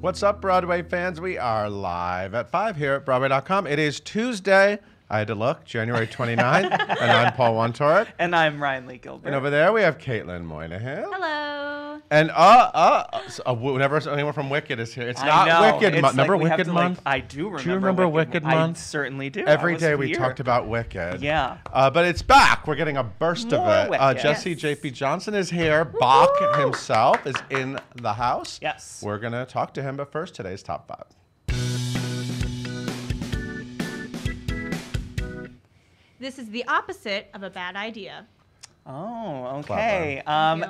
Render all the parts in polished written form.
What's up, Broadway fans? We are live at 5 here at Broadway.com. It is Tuesday. I had to look, January 29th, and I'm Paul Wontorek. And I'm Ryan Lee Gilbert. And over there we have Caitlin Moynihan. Hello. And whenever anyone from Wicked is here, it's not Wicked Month. Remember Wicked Month? I do remember. Do you remember Wicked Month? I certainly do. Every day we talked about Wicked. Yeah. But it's back. We're getting a burst More of it. Wicked. Jesse Yes. J.P. Johnson is here. Bach himself is in the house. Yes. We're going to talk to him, but first, today's Top 5. This is the opposite of a bad idea. Oh, okay.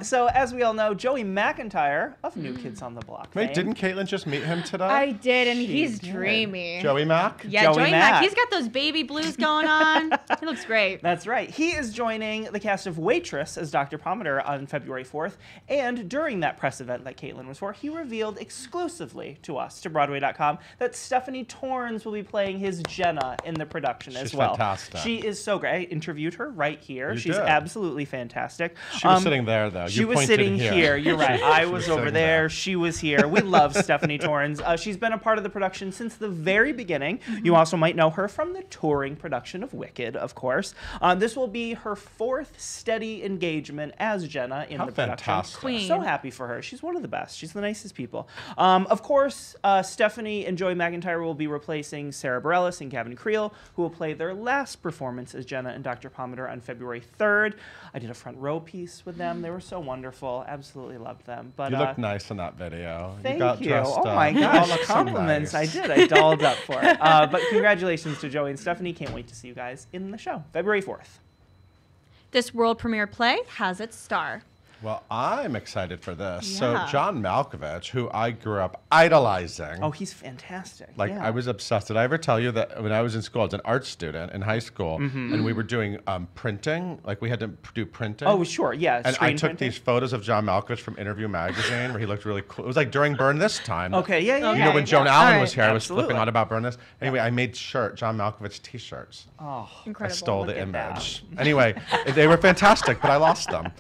So as we all know, Joey McIntyre of New Kids on the Block. Wait, fame. didn't Caitlin just meet him today? I did, and She he's did. dreamy. Joey Mac? Yeah, Joey Joey Mac. Mac. He's got those baby blues going on. He looks great. That's right. He is joining the cast of Waitress as Dr. Pomander on February 4th. And during that press event that Caitlin was for, he revealed exclusively to us, to Broadway.com, that Stephanie Torrens will be playing his Jenna in the production as well. She's fantastic. She is so great. I interviewed her right here. You She's did. absolutely fantastic. She was sitting there, though. She You was pointed sitting here. You're right. I was over sitting there. there. She was here. We love Stephanie Torrens. She's been a part of the production since the very beginning. You also might know her from the touring production of Wicked, of course. This will be her 4th steady engagement as Jenna in How the production. fantastic. Queen. So happy for her. She's one of the best. She's the nicest people. Of course, Stephanie and Joey McIntyre will be replacing Sarah Bareilles and Gavin Creel, who will play their last performance as Jenna and Dr. Pomander on February 3rd. I did a front row piece with them. They were so wonderful. Absolutely loved them. But You look nice in that video. thank you. Got you. dressed Oh up. my You all gosh, look so compliments. nice. I did. I dolled up for it. But congratulations to Joey and Stephanie. Can't wait to see you guys in the show. February 4th. This world premiere play has its star. Well, I'm excited for this. Yeah. So John Malkovich, who I grew up idolizing. Oh, he's fantastic. Like, yeah. I was obsessed. Did I ever tell you that when I was in school, I was an art student in high school, and we were doing printing. Like, we had to do printing. Oh, sure. Yeah. And I screen took printing. these photos of John Malkovich from Interview Magazine, where he looked really cool. It was like during Burn This time. Okay. Yeah. Yeah. Okay. You know, when Joan yeah. Allen All was right. here, I was Absolutely. flipping on about Burn This. Anyway, I made John Malkovich T-shirts. Oh, Incredible. I stole Look the at that. image. Anyway, they were fantastic, but I lost them.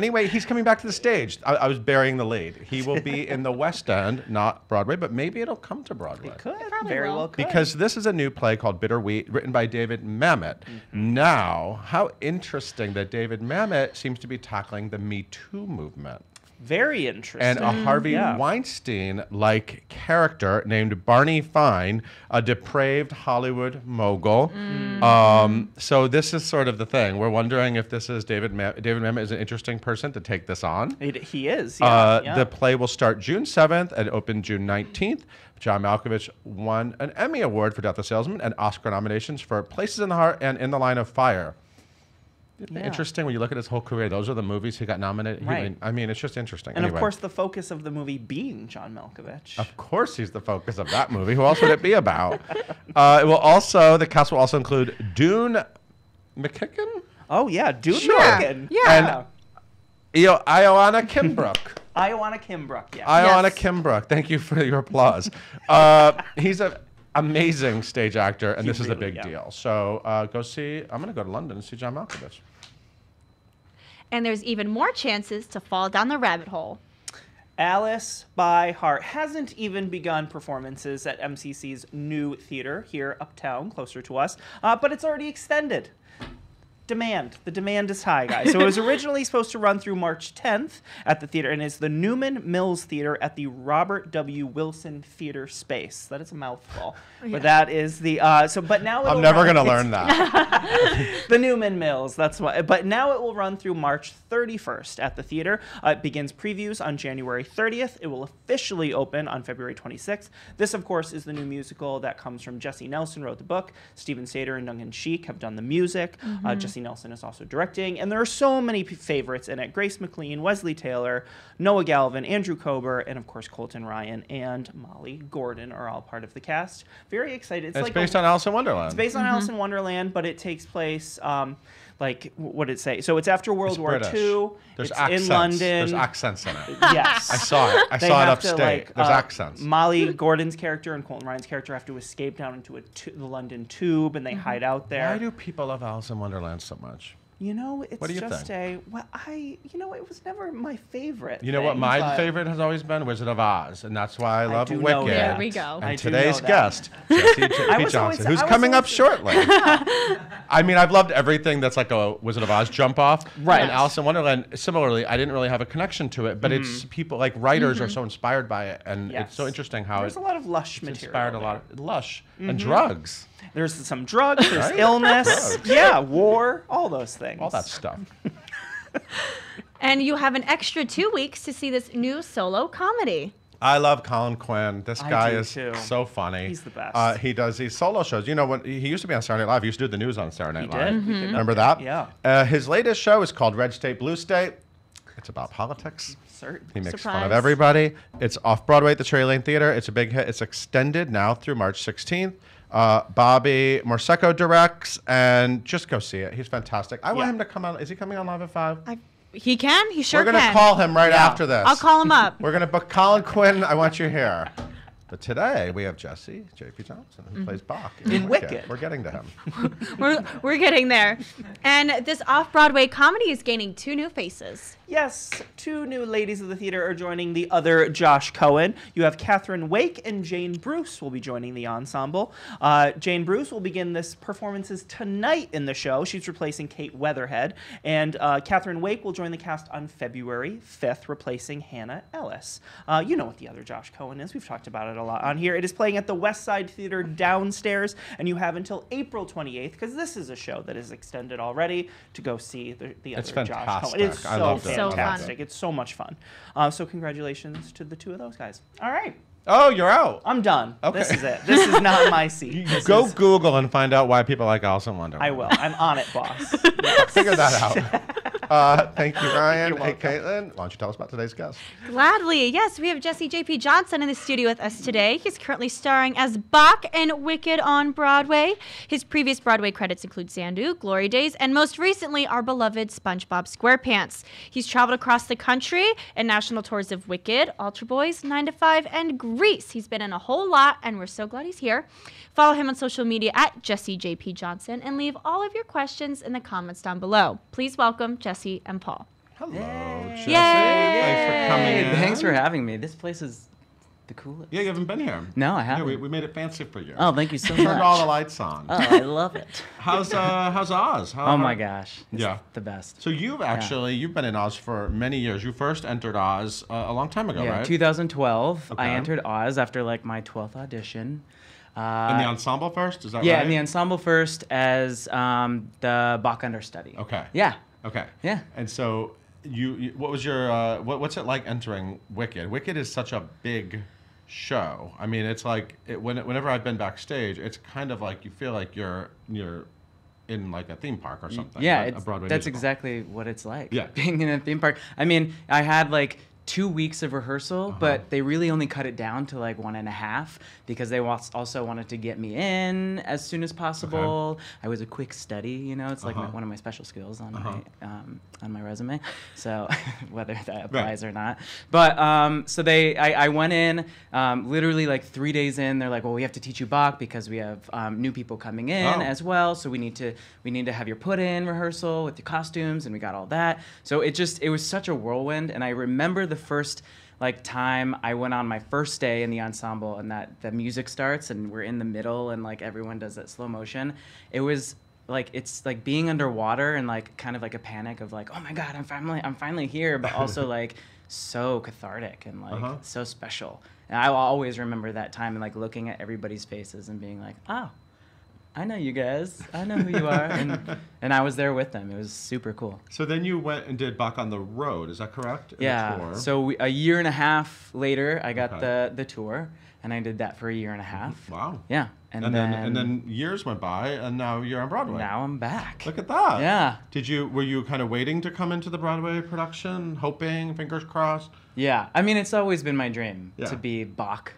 Anyway, he's coming back to the stage. I was burying the lead. He will be in the West End, not Broadway, but maybe it'll come to Broadway. It could. probably Very will. well could. Because this is a new play called Bitter Wheat, written by David Mamet. Now, how interesting that David Mamet seems to be tackling the Me Too movement. Very interesting. And a Harvey Yeah. Weinstein-like character named Barney Fine, a depraved Hollywood mogul. So this is sort of the thing. We're wondering if this is David Mamet is an interesting person to take this on. He is. Yeah. Yeah. The play will start June 7th and open June 19th. John Malkovich won an Emmy Award for Death of a Salesman and Oscar nominations for Places in the Heart and In the Line of Fire. Isn't it Yeah. interesting when you look at his whole career? Those are the movies he got nominated. Right. I mean, it's just interesting. And Anyway. of course, the focus of the movie being John Malkovich. Of course, he's the focus of that movie. Who else would it be about? The cast will also include Dune McKicken, Oh yeah, Dune Sure. Morgan. Yeah. Ioana Kimbrook. Ioana Kimbrook. Yeah. Ioana Yes. Kimbrook. Thank you for your applause. He's an amazing stage actor, and He this is a really- big yeah. deal. So go see. I'm going to go to London and see John Malkovich. And there's even more chances to fall down the rabbit hole. Alice by Heart hasn't even begun performances at MCC's new theater here uptown, closer to us, but it's already extended. The demand is high, guys. So it was originally supposed to run through March 10th at the theater, and it's the Newman Mills Theater at the Robert W. Wilson Theater Space. That is a mouthful, Yeah. but that is the But now I'm never going to learn that. The Newman Mills, that's why. But now it will run through March 31st at the theater. It begins previews on January 30th. It will officially open on February 26th. This, of course, is the new musical that comes from Jesse Nelson, wrote the book. Steven Sater and Duncan Sheik have done the music. Jesse Nelson is also directing. And there are so many favorites in it. Grace McLean, Wesley Taylor, Noah Galvin, Andrew Kober, and, of course, Colton Ryan and Molly Gordon are all part of the cast. Very excited. It's based on Alice in Wonderland. It's based on Alice in Wonderland, but it takes place, what did it say? So it's after World It's War British. II. There's it's accents. in London. There's accents in it. Yes. I saw it. I They saw it have to, upstate. There's accents. Molly Gordon's character and Colton Ryan's character have to escape down into the London tube, and they hide out there. Why do people love Alice in Wonderland so much? You know, it's What do you just think? it was never my favorite. You know what my but favorite has always been? Wizard of Oz, and that's why I love do Wicked. know that. There we go. And I do today's know that. guest, Jessie J.P. was Johnson, always- who's I was coming up always- shortly. I mean, I've loved everything that's like a Wizard of Oz jump off. Right. And Alice in Wonderland, similarly, I didn't really have a connection to it, but it's people like writers are so inspired by it, and it's so Yes. interesting how There's it a lot of lush it's material. inspired a lot of lush and drugs, There's some drugs, there's Right? illness, Drugs. yeah, war, all those things. all that stuff. And you have an extra 2 weeks to see this new solo comedy. I love Colin Quinn. This I guy do is too. so funny. He's the best. He does these solo shows. You know, when he used to be on Saturday Night Live, he used to do the news on Saturday Night Live. We did Remember that? Yeah. His latest show is called Red State, Blue State. It's about politics. Certain. He makes fun Surprise. of everybody. It's off Broadway at the Cherry Lane Theater. It's a big hit. It's extended now through March 16th. Bobby Morsecco directs, and just go see it. He's fantastic. I want Yeah. him to come on. Is he coming on live at 5? He can. He sure We're going can. to call him right Yeah. after this. I'll call him up. We're going to book Colin Quinn. I want you here. But today we have Jessie J.P. Johnson, who plays Bach In Wicked. We're getting to him. We're getting there. And this off-Broadway comedy is gaining 2 new faces. Yes, 2 new ladies of the theater are joining the other Josh Cohen. You have Catherine Wake and Jane Bruce will be joining the ensemble. Jane Bruce will begin this performances tonight in the show. She's replacing Kate Weatherhead. And Catherine Wake will join the cast on February 5th, replacing Hannah Ellis. You know what the other Josh Cohen is. We've talked about it a lot on here. It is playing at the West Side Theater downstairs, and you have until April 28th, because this is a show that is extended already, to go see the It's other Josh Cohen. fantastic. It's I so loved it. So fun. fantastic. It's so much fun. So congratulations to the 2 of those guys. All right. Oh, you're out. I'm done. Okay. This is it. This is not my seat. This Go is- Google and find out why people like Alice in Wonderland. I will. I'm on it, boss. Figure that out. Thank you, Ryan. You're Hey, welcome. Caitlin, why don't you tell us about today's guest? Gladly. Yes, we have Jessie J.P. Johnson in the studio with us today. He's currently starring as Bach in Wicked on Broadway. His previous Broadway credits include Sandu, Glory Days, and most recently, our beloved SpongeBob SquarePants. He's traveled across the country in national tours of Wicked, Altar Boys, 9 to 5, and Grease. He's been in a whole lot, and we're so glad he's here. Follow him on social media at Jessie J.P. Johnson and leave all of your questions in the comments down below. Please welcome Jessie and Paul. Hello, Jessie. Yay. Thanks for coming Hey, in. thanks for having me. This place is the coolest. Yeah, you haven't been here. No, I Yeah, haven't. we made it fancy for you. Oh, thank you so Turned much. all the lights on. Oh, I love it. How's Oz? Oh my gosh. It's Yeah. the best. So you've been in Oz for many years. You first entered Oz a long time ago, Yeah, right? 2012. I Okay. entered Oz after like my 12th audition. In the ensemble first, is that Yeah, right? in the ensemble first as the Bach understudy. Okay. Yeah. Okay. Yeah. And so you what was your what's it like entering Wicked? Wicked is such a big show. I mean, it's like whenever I've been backstage, it's kind of like you feel like you're in like a theme park or something. Yeah, a Broadway that's musical. exactly what it's like. Yeah. Being in a theme park. I mean, I had like 2 weeks of rehearsal, but they really only cut it down to like 1.5 because they also wanted to get me in as soon as possible. I was a quick study, you know, it's like one of my special skills on my resume. So whether that applies or not, but so I went in literally like 3 days in. They're like, well, we have to teach you Bach because we have new people coming in as well. So we need to have your put in rehearsal with the costumes, and we got all that. So it was such a whirlwind, and I remember the first like time I went on my first day in the ensemble, and that the music starts and we're in the middle and like everyone does that slow motion. It was like it's like being underwater and like kind of like a panic of like, oh my God, I'm finally here, but also like so cathartic and like so special. And I will always remember that time and like looking at everybody's faces and being like, oh, I know you guys. I know who you are. And I was there with them. It was super cool. So then you went and did Bach on the Road, is that correct? Yeah. The tour. So a year and a half later, I got the tour, and I did that for a year and a half. Wow. Yeah. And then years went by, and now you're on Broadway. Now I'm back. Look at that. Yeah. Were you kind of waiting to come into the Broadway production, hoping, fingers crossed? Yeah. I mean, it's always been my dream Yeah. to be Bach.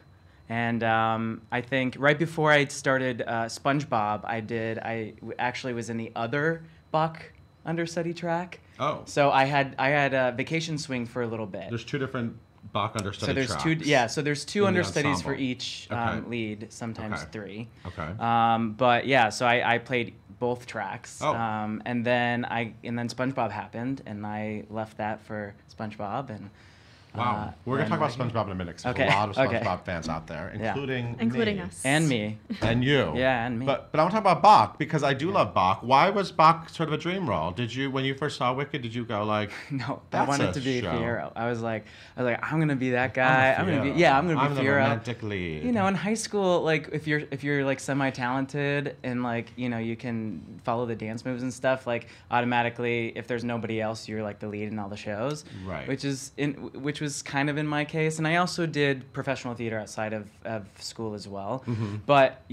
And I think right before I started SpongeBob, I actually was in the other Bach understudy track. Oh. So I had a vacation swing for a little bit. There's 2 different Bach understudy So there's tracks. 2. Yeah. So there's 2 in the understudies for ensemble. each Okay. lead, sometimes Okay. 3. Okay. But yeah, so I played both tracks. Oh. And then SpongeBob happened, and I left that for SpongeBob. And Wow. We're going to talk about SpongeBob in a minute, because there's a lot of SpongeBob fans out there, including Including me. us. And me. And you. Yeah, and me. But I want to talk about Bach, because I do love Bach. Why was Bach sort of a dream role? Did you, when you first saw Wicked, did you go like, No, I that's wanted a to be show. Fiyero. I was like, I'm gonna be that guy. I'm gonna be the Fiyero. romantic lead. You know, in high school, like if you're like semi-talented and like you can follow the dance moves and stuff, like automatically if there's nobody else, you're like the lead in all the shows. Right. Which was kind of in my case, and I also did professional theater outside of school as well. Mm-hmm. But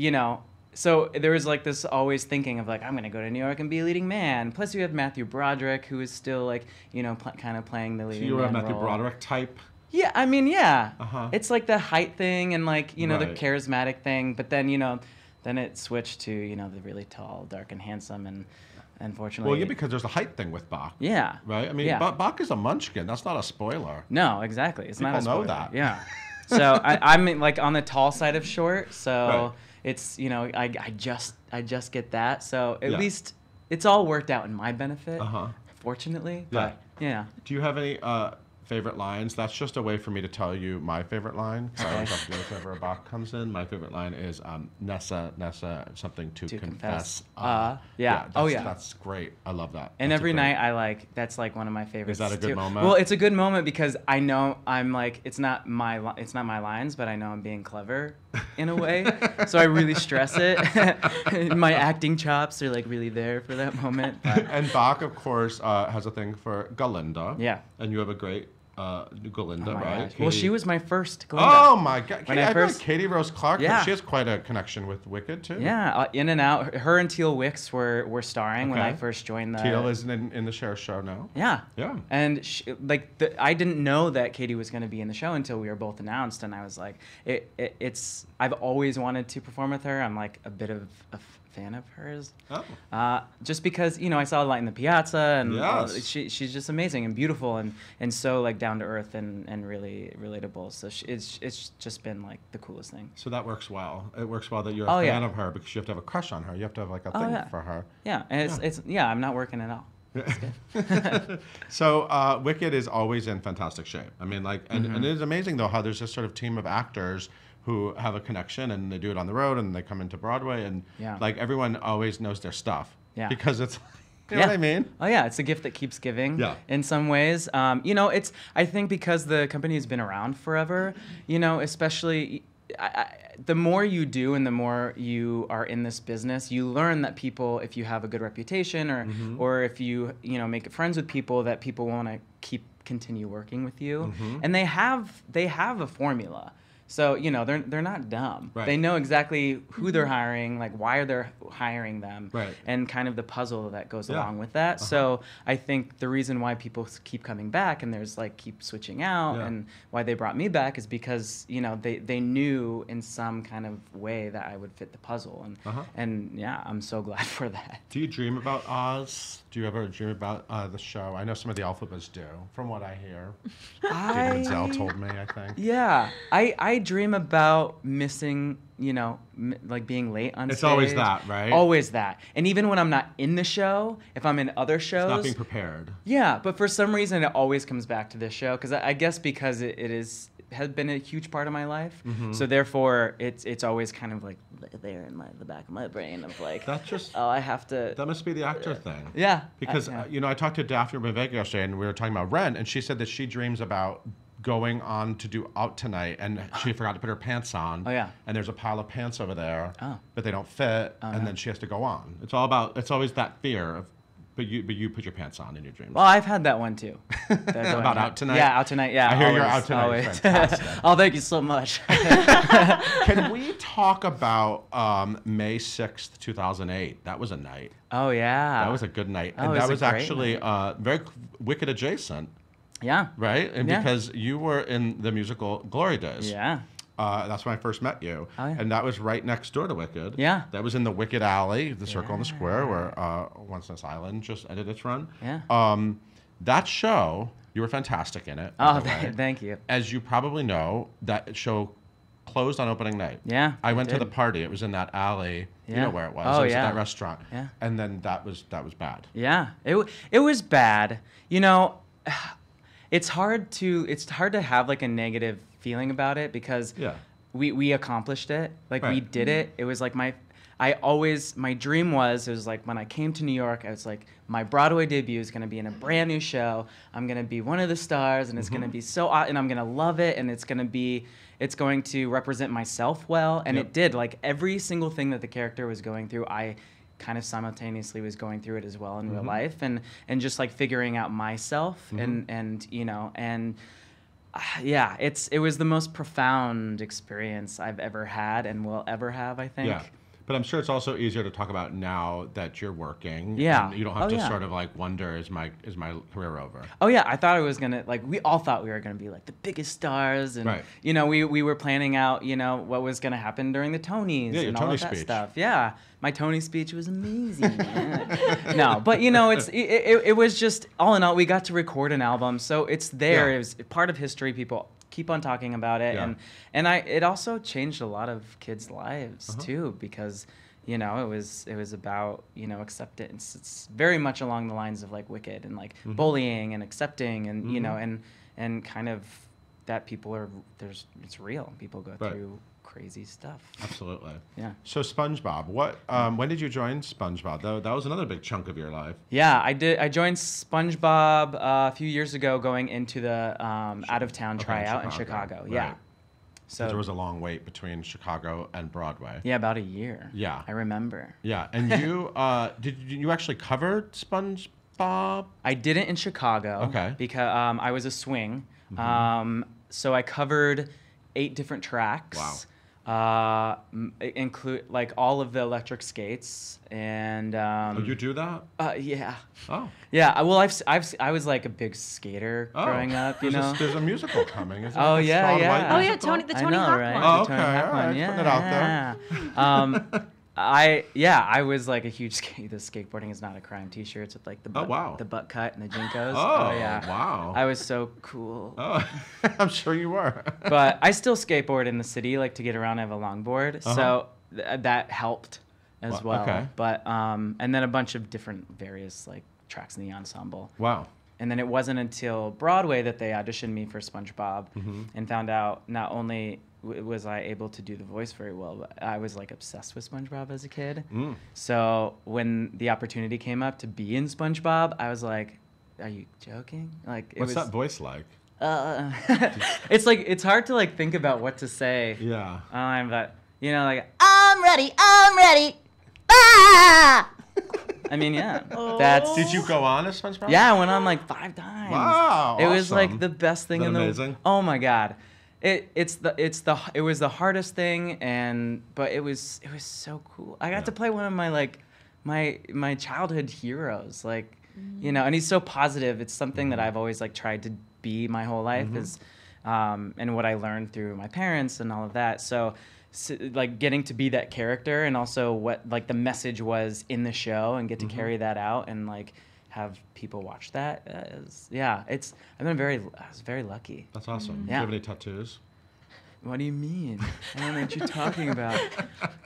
so there was like this always thinking of like, I'm gonna go to New York and be a leading man. Plus you have Matthew Broderick, who is still like kind of playing the leading man So you were a Matthew role. Broderick type? Yeah, I mean, yeah. Uh-huh. It's like the height thing and like, the Right. charismatic thing, but then, then it switched to, the really tall, dark, and handsome, and unfortunately. Well, yeah, because there's a height thing with Bach. Yeah. Right? I mean, Yeah. Bach is a munchkin. That's not a spoiler. No, exactly. It's not a People know spoiler. that. Yeah. So I'm like on the tall side of short, so Right. it's, I just get that. So at Yeah. least it's all worked out in my benefit, Uh-huh. fortunately. Yeah. But yeah. Do you have any favorite lines? That's just a way for me to tell you my favorite line. So whenever Bach comes in, my favorite line is Nessa, something to confess. Yeah. That's great. I love that. And That's every a great- night that's like one of my favorites. Is that a good too. moment? Well, it's a good moment because I know I'm like it's not my lines, but I know I'm being clever in a way. So I really stress it. My acting chops are like really there for that moment. But And Bach, of course, has a thing for Glinda. Yeah. And you have a great Glinda, Oh my right? gosh. Well, she was my first Glinda. Oh my God! When I I feel first- like Katie Rose Clark. Yeah. She has quite a connection with Wicked too. Yeah, in and out. Her and Teal Wicks were starring when Okay. I first joined the. Teal is in the Cher show now. Yeah. Yeah. And I didn't know that Katie was going to be in the show until we were both announced, and I was like, it's. I've always wanted to perform with her. I'm like a bit of a fan of hers. Oh. Just because I saw Light in the Piazza, and Yes. she's just amazing and beautiful and so like down to earth and really relatable. So it's just been like the coolest thing. So that works well. It works well that you're Oh, a yeah. fan of her, because you have to have a crush on her. You have to have like a thing yeah. for her. Yeah, and it's I'm not working at all. So Wicked is always in fantastic shape. I mean, like, and it is amazing though how there's this sort of team of actors who have a connection, and they do it on the road, and they come into Broadway, and Yeah. like everyone always knows their stuff. Yeah. Because it's, you know what I mean? Oh yeah, it's a gift that keeps giving. Yeah. In some ways, it's I think because the company has been around forever, especially. The more you do and the more you are in this business, you learn that people, if you have a good reputation or if you make friends with people, that people want to continue working with you, and they have a formula. So they're not dumb. Right. They know exactly who they're hiring, like why they're hiring them, Right. and kind of the puzzle that goes Yeah. along with that. So I think the reason why people keep coming back and there's like keep switching out, Yeah. and why they brought me back is because they knew in some kind of way that I would fit the puzzle, and yeah, I'm so glad for that. Do you dream about Oz? Do you ever dream about the show? I know some of the Alphabets do, from what I hear. David Zell told me, I think. Yeah, I dream about missing, like being late on It's stage. always that, right? Always that. And even when I'm not in the show, if I'm in other shows. Not being prepared. Yeah, but for some reason it always comes back to this show, because I guess because it has been a huge part of my life. So therefore it's always kind of like there in the back of my brain of like, That's just, I have to. that must be the actor thing. Yeah. Because, yeah. I talked to Daphne Bavega yesterday, and we were talking about Rent, and she said that she dreams about going on to do Out Tonight, and she forgot to put her pants on. Oh, yeah. And there's a pile of pants over there, Oh. but they don't fit, and then she has to go on. It's always that fear of, but you put your pants on in your dreams. Well, I've had that one too. About Out Tonight? Yeah, Out Tonight. Yeah. I hear you're always, Out Tonight. always. Fantastic. Oh, thank you so much. Can we talk about May 6th, 2008? That was a night. Oh yeah. That was a good night. Oh, And it that was was a great actually very Wicked adjacent, Yeah. right? And Yeah. because you were in the musical Glory Days. Yeah. That's when I first met you. Oh, yeah. And that was right next door to Wicked. Yeah. That was in the Wicked Alley, the Circle in the Square, where Once on This Island just ended its run. Yeah. That show, you were fantastic in it. by Oh, the way. thank you. As you probably know, that show closed on opening night. Yeah, I it went to the did. party. It was in that alley. You know Yeah. where it was. Oh, It was yeah. at that restaurant. Yeah. And then that was bad. Yeah, it was bad. You know, it's hard to have like a negative feeling about it because Yeah. we accomplished it. Like we Right. did it. It was like my dream was, it was like when I came to New York, I was like, my Broadway debut is going to be in a brand new show. I'm going to be one of the stars, and it's going to be and I'm going to love it, and it's going to represent myself well. And Yep. it did. Like every single thing that the character was going through, I kind of simultaneously was going through it as well in real life, and just like figuring out myself and you know, and yeah, it was the most profound experience I've ever had and will ever have, I think. Yeah. But I'm sure it's also easier to talk about now that you're working. Yeah. And you don't have Oh, to yeah. sort of like wonder, is my career over? Oh yeah, I thought I was gonna we all thought we were gonna be like the biggest stars, and Right. you know we were planning out what was gonna happen during the Tonys Yeah, your and all Tony of that speech. stuff. Yeah, my Tony speech was amazing. No, but you know it was just all in all we got to record an album, so it's there. Yeah. It was part of history. People keep on talking about it, Yeah. and it also changed a lot of kids' lives too, because it was about acceptance. It's very much along the lines of like Wicked and like bullying and accepting and and kind of that it's real. People go Right. through crazy stuff. Absolutely. Yeah. So SpongeBob, when did you join SpongeBob? That was another big chunk of your life. Yeah, I did. I joined SpongeBob a few years ago, going into the out of town Okay, tryout in Chicago. right. Yeah. So There was a long wait between Chicago and Broadway. yeah, about a year. Yeah. I remember. Yeah, and you did you actually cover SpongeBob? I didn't in Chicago. Okay. Because I was a swing. So I covered 8 different tracks. Wow. Include like all of the electric skates and Did you do that? yeah. Oh. Yeah, well, I was like a big skater growing up, you know. There's a musical coming. Isn't Oh, it? yeah, Shaun yeah. White Oh, yeah, musical? the I Tony know, Hawk right? one. Oh, The Tony okay, Hawk all one, right, yeah, putting it out there. I was like a huge the skateboarding is not a crime t-shirts with like the butt, wow. the butt cut and the jinkos. Oh, yeah. wow. I was so cool. Oh, I'm sure you were. But I still skateboard in the city, like to get around. I have a longboard, so that helped as well. Okay. But and then a bunch of different various like tracks in the ensemble. Wow. And then it wasn't until Broadway that they auditioned me for SpongeBob, and found out not only was I able to do the voice very well, but I was like obsessed with SpongeBob as a kid. So when the opportunity came up to be in SpongeBob, I was like, "Are you joking?" Like, What's that voice like? it's like it's hard to like think about what to say. Yeah. But like I'm ready. Ah! I mean, yeah, that's. Did you go on as SpongeBob? Yeah, I went on like 5 times. Wow, It was like awesome. the best thing Isn't in that the. amazing? Oh my god, it was the hardest thing, but it was so cool. I got to play one of my like my childhood heroes, like and he's so positive. It's something that I've always like tried to be my whole life is, and what I learned through my parents and all of that. So like getting to be that character, and also what like the message was in the show, and get to carry that out and like have people watch that I was very lucky. That's awesome. Do Yeah. you have any tattoos? What do you mean? I don't know what you're talking about.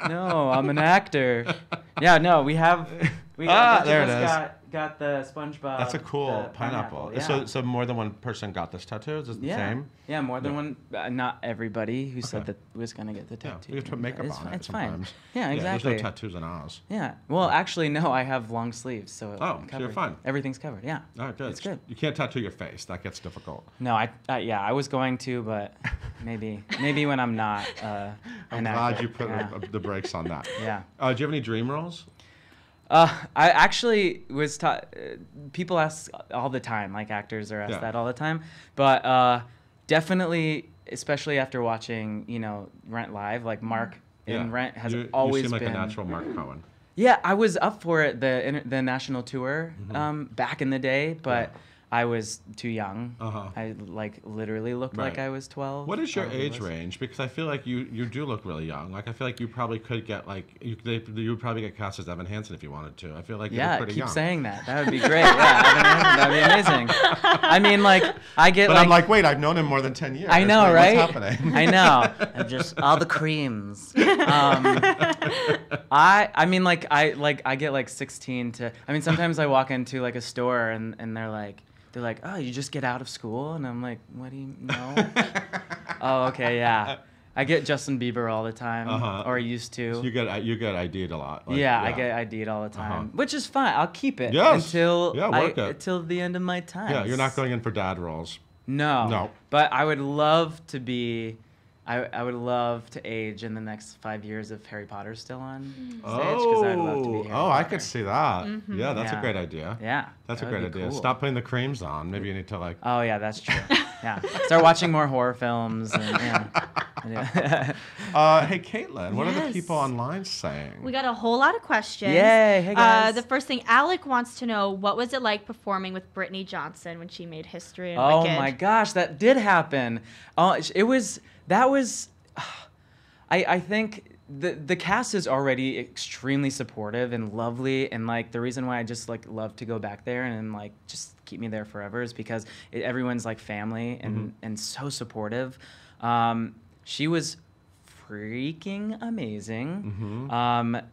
No, I'm an actor. Yeah, no, we have there it is. Got the SpongeBob. That's a cool the pineapple. Yeah. So more than one person got this tattoo? Is it the yeah. same? Yeah, more than Yeah. one. Not everybody who said Okay. that was gonna get the Yeah. tattoo. You have to put makeup It's on fi- it it's fine. sometimes. Yeah, exactly. There's no tattoos in Oz. Yeah. Well, actually, no. I have long sleeves, so Oh, I'm so you're covered. fine. Everything's covered. Yeah. All right, good. It's good. You can't tattoo your face. That gets difficult. No, I was going to, but maybe when I'm not. I'm glad you put the brakes on that. Yeah. Do you have any dream roles? I actually was taught. People ask all the time, like actors are asked Yeah. that all the time. But definitely, especially after watching, Rent Live, like Mark in Rent has always you seem like been. a natural Mark Cohen. Yeah, I was up for it, the national tour back in the day, but I was too young. Uh-huh. I like literally looked like I was 12. What is your age range? Because I feel like you do look really young. Like I feel like you probably could get like you would probably get cast as Evan Hansen if you wanted to. I feel like you're pretty young. Keep saying that. That would be great. Yeah, Evan Hansen, that would be amazing. I mean, like I get. But like, I'm like, wait, I've known him more than 10 years. I know, like, right? What's happening? I know. I'm just all the creams. I mean, like I get like 16 to. I mean, sometimes I walk into like a store and they're like, oh, you just get out of school? And I'm like, what do you know? Oh, okay, yeah. I get Justin Bieber all the time, or used to. So you get ID'd a lot. Like, yeah, I get ID'd all the time, which is fine. I'll keep it until the end of my time. Yeah, you're not going in for dad roles. No. But I would love to be. I would love to age in the next 5 years if Harry Potter's still on stage, because I'd love to be Harry Potter. I could see that. Mm-hmm. Yeah, that's a great idea. Yeah. That's a great idea. Cool. Stop putting the creams on. Maybe you need to like... Oh, yeah, that's true. Yeah. Start watching more horror films. And, hey, Caitlin, what are the people online saying? We got a whole lot of questions. Yay, hey guys. The first thing, Alec wants to know, what was it like performing with Brittany Johnson when she made history in Oh Wicked? my gosh, that did happen. I think the cast is already extremely supportive and lovely, and like the reason why I just like love to go back there and like just keep me there forever is because everyone's like family and so supportive. She was freaking amazing,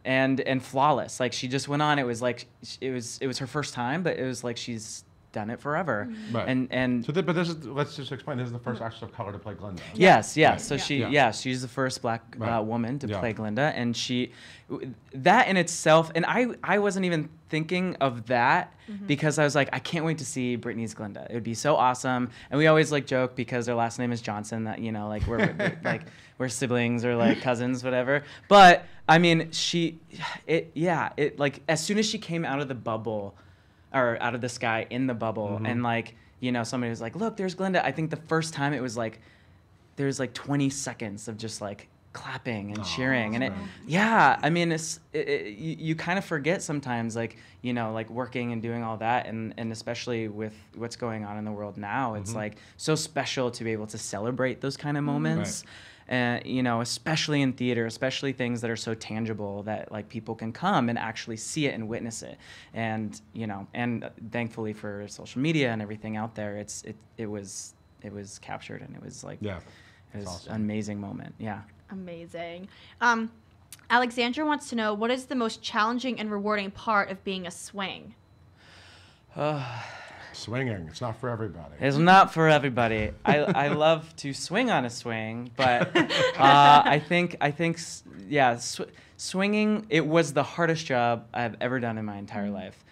and flawless. Like she just went on. It was like it was her first time, but it was like she's done it forever. Right. And so but let's just explain. This is the first actress of color to play Glinda. Yes. So she's the first black woman to play Glinda, and that in itself, and I wasn't even thinking of that because I was like, I can't wait to see Brittany's Glinda. It would be so awesome. And we always like joke because her last name is Johnson that like we're siblings or like cousins, whatever. But I mean, it like as soon as she came out of the bubble. Or out of the sky in the bubble, and like somebody was like, look, there's Glinda. I think the first time it was like there's like 20 seconds of just like clapping and cheering, and I mean you kind of forget sometimes, like like working and doing all that, and especially with what's going on in the world now, it's like so special to be able to celebrate those kind of moments. Especially in theater, especially things that are so tangible that like people can come and actually see it and witness it. And and thankfully for social media and everything out there, it was captured, and it was like it was awesome. An amazing moment. Yeah. Amazing. Alexandra wants to know, what is the most challenging and rewarding part of being a swing? Swinging, it's not for everybody. It's not for everybody. I love to swing on a swing, but I think swinging, it was the hardest job I've ever done in my entire life.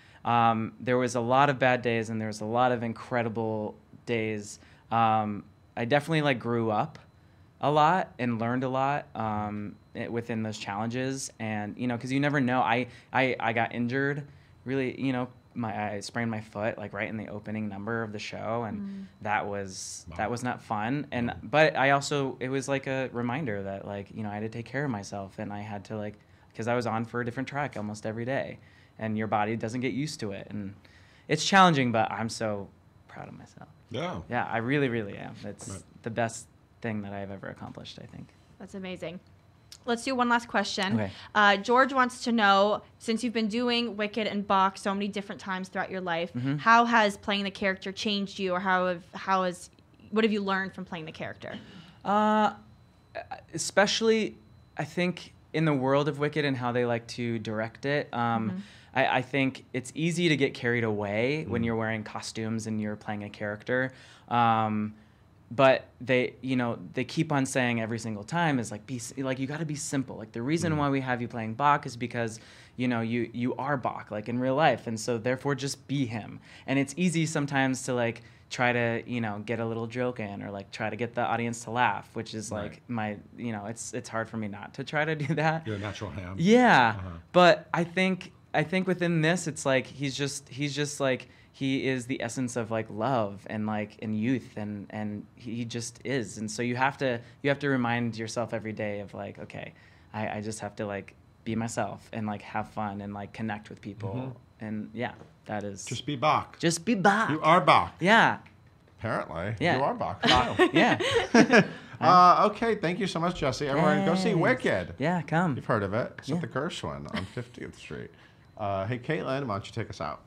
There was a lot of bad days and there was a lot of incredible days. I definitely like grew up a lot and learned a lot within those challenges, and because you never know. I got injured really, I sprained my foot like right in the opening number of the show, and that was not fun. And but it was like a reminder that like I had to take care of myself, and I had to because I was on for a different track almost every day, and your body doesn't get used to it, and it's challenging. But I'm so proud of myself. Yeah, I really, really am. It's the best thing that I've ever accomplished, I think. That's amazing. Let's do one last question. Okay. George wants to know, since you've been doing Wicked and Bach so many different times throughout your life, how has playing the character changed you, or what have you learned from playing the character? Especially, I think, in the world of Wicked and how they like to direct it. I think it's easy to get carried away when you're wearing costumes and you're playing a character. But they keep on saying every single time is you got to be simple. Like the reason why we have you playing Bach is because you are Bach like in real life, and so therefore just be him. And it's easy sometimes to try to get a little joke in, or try to get the audience to laugh, which is my it's hard for me not to try to do that. You're a natural ham. Yeah, but I think within this it's he's just he is the essence of love and youth, and he just is. And so you have to remind yourself every day of okay, I just have to be myself and have fun and connect with people And yeah, that is Just be Bach. just be Bach. You are Bach. Yeah. Apparently. Yeah. You are Bach. Wow. Yeah. Okay, thank you so much, Jesse. Everyone, go see Yes. Wicked. Yeah, come. You've heard of it. It's Yeah. at the Gershwin on 50th Street. Hey, Caitlin, why don't you take us out?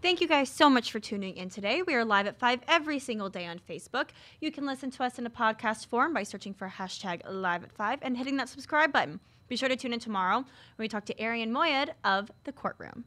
Thank you guys so much for tuning in today. We are live at 5 every single day on Facebook. You can listen to us in a podcast form by searching for #live@5 and hitting that subscribe button. Be sure to tune in tomorrow when we talk to Arian Moyed of The Courtroom.